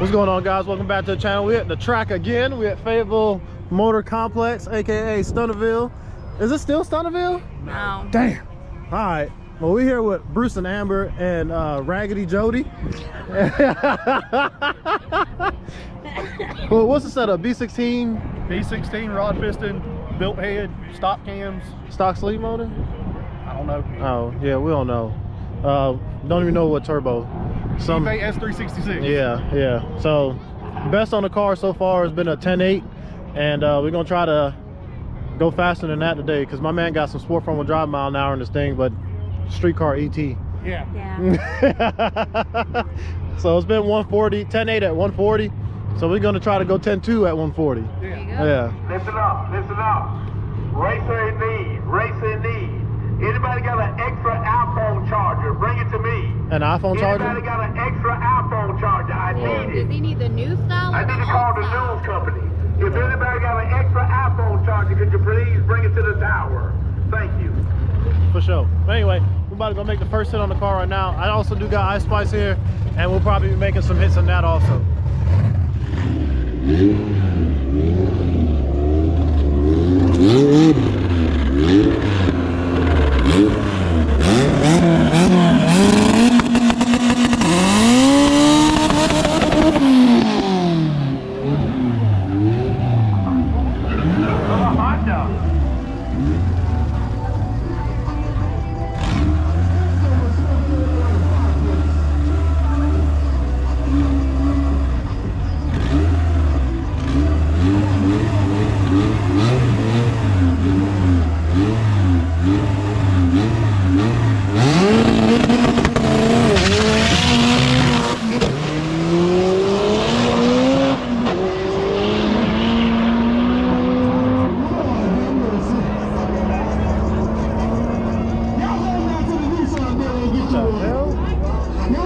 What's going on, guys? Welcome back to the channel. We're at the track again. We're at Fayetteville Motor Complex, aka Stunnerville. Is it still Stunnerville? No. Damn. All right. Well, we're here with Bruce and Amber and Raggedy Jodie. Well, what's the setup? B16? B16 rod piston, built head, stock cams. Stock sleeve motor? I don't know. Oh, yeah, we don't know. Don't even know what turbo. Some S366. Yeah. So best on the car so far has been a 10.8, and we're gonna try to go faster than that today because my man got some sport front wheel drive mile an hour in this thing, but street car ET. Yeah. So it's been 140, 10.8 at 140. So we're gonna try to go 10.2 at 140. Yeah. Listen up. Racer in need. Anybody got an extra iPhone charger? Bring it to me. An iPhone charger? Anybody got an extra iPhone charger? I need it. Does he need the new style? I need to call the news company. If anybody got an extra iPhone charger, could you please bring it to the tower? Thank you. For sure. But anyway, we're about to go make the first hit on the car right now. I also do got Ice Spice here, and we'll probably be making some hits on that also.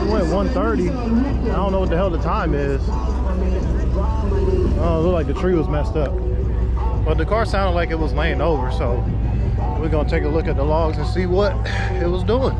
Went 130. I don't know what the hell the time is. Oh, it looked like the tree was messed up. But the car sounded like it was laying over, so we're gonna take a look at the logs and see what it was doing.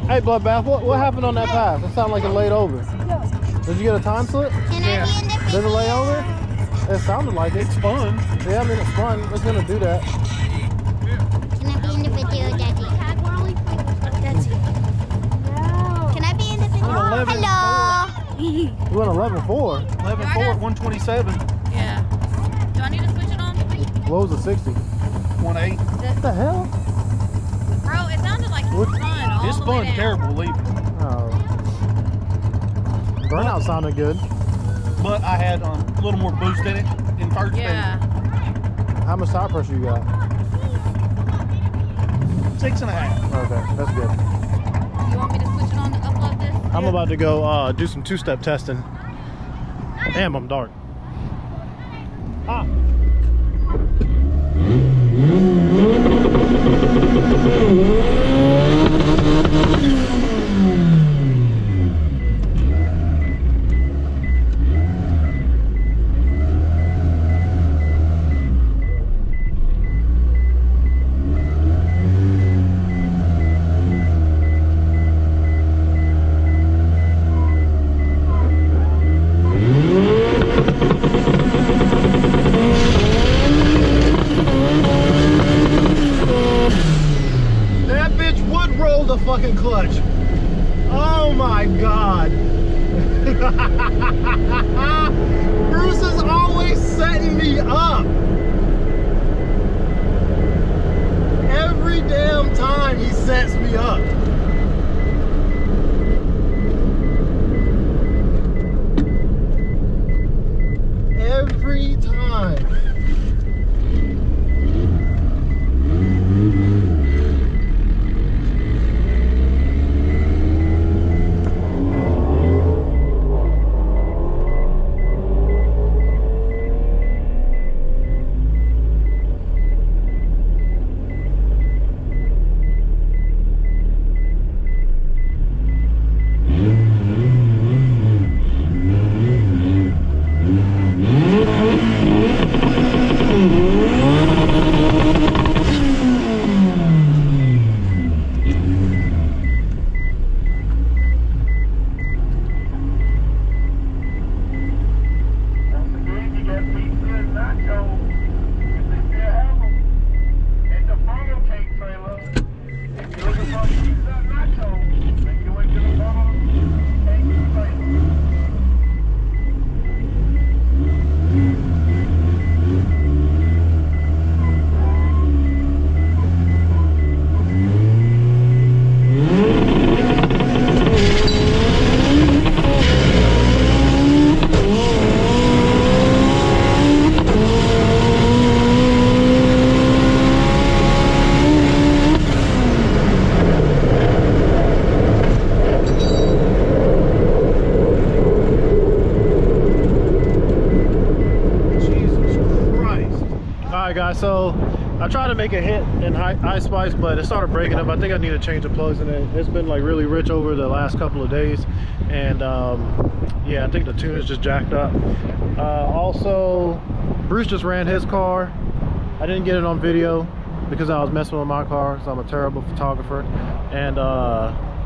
Hey, Bloodbath, what happened on that path? It sounded like it laid over. Did you get a time slip? Yeah. Did it lay over? It sounded like it. It's fun. Yeah, I mean, it's fun. It's going to do that. Can I be in the video, Daddy? Can I be in the video? Hello. You went 11.4. 11.4, 127, Yeah. Do I need to switch it on? What was a 60? 1.8. What the hell? Bro, it sounded like What? fun all It's the fun, way down. terrible leaving. Oh. Burnout sounded good. But I had a little more boost in it in first Yeah. How much tire pressure you got? 6.5. Okay, that's good. You want me to switch it on to upload this? I'm about to go do some two-step testing. Damn, I'm dark. Ah. fucking clutch. Oh my God. Bruce is always setting me up. Every damn time he sets me up. Every time. Guys, so I tried to make a hit in Ice Spice, but it started breaking up. I think I need to change the plugs in it. It's been like really rich over the last couple of days, and yeah, I think the tune is just jacked up. Also, Bruce just ran his car. I didn't get it on video because I was messing with my car, so I'm a terrible photographer and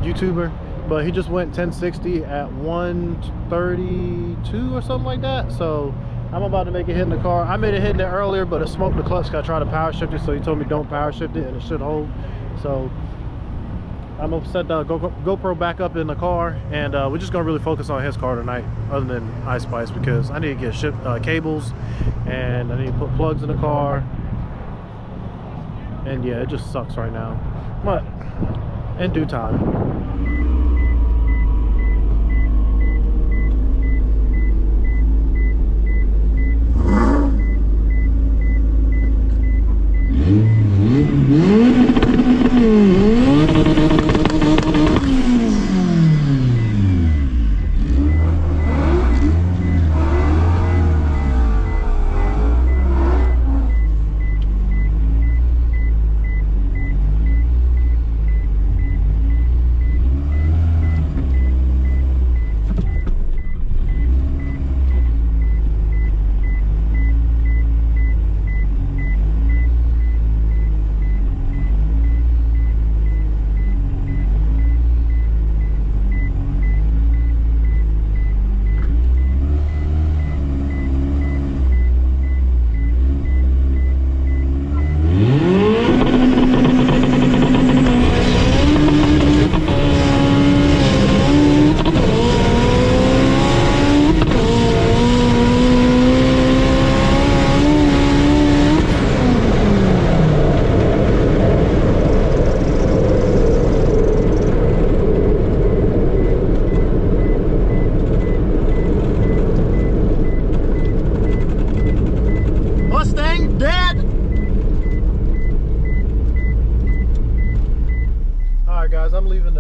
YouTuber. But he just went 1060 at 132 or something like that. So I'm about to make a hit in the car. I made a hit in there earlier, but it smoked the clutch. I tried to power shift it, so he told me don't power shift it and it should hold. So I'm gonna set the GoPro back up in the car, and we're just gonna really focus on his car tonight, other than Ice Spice, because I need to get cables, and I need to put plugs in the car. And yeah, it just sucks right now, but in due time.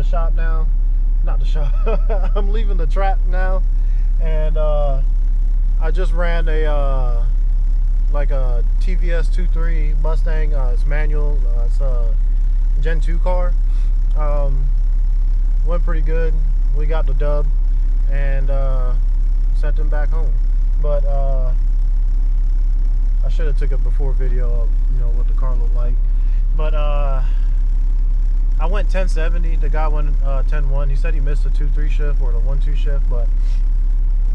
Shop now, not the shop. I'm leaving the track now, and I just ran a like a TVS 2.3 Mustang. It's manual. It's a Gen 2 car. Went pretty good. We got the dub and sent them back home. But I should have took a before video of what the car looked like. But I went 1070. The guy went 10-1. He said he missed the 2-3 shift or the 1-2 shift, but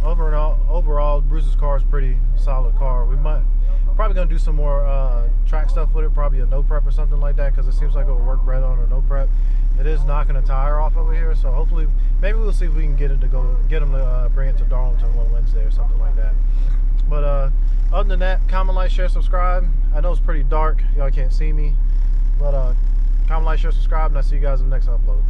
overall, Bruce's car is pretty solid car. We probably gonna do some more track stuff with it, probably a no prep or something like that, because it seems like it will work better on a no prep. it is knocking a tire off over here. So hopefully, maybe we'll see if we can get them to bring it to Darlington on Wednesday or something like that. But other than that, comment, like, share, subscribe. I know it's pretty dark, y'all can't see me, but comment, like, share, subscribe, and I'll see you guys in the next upload.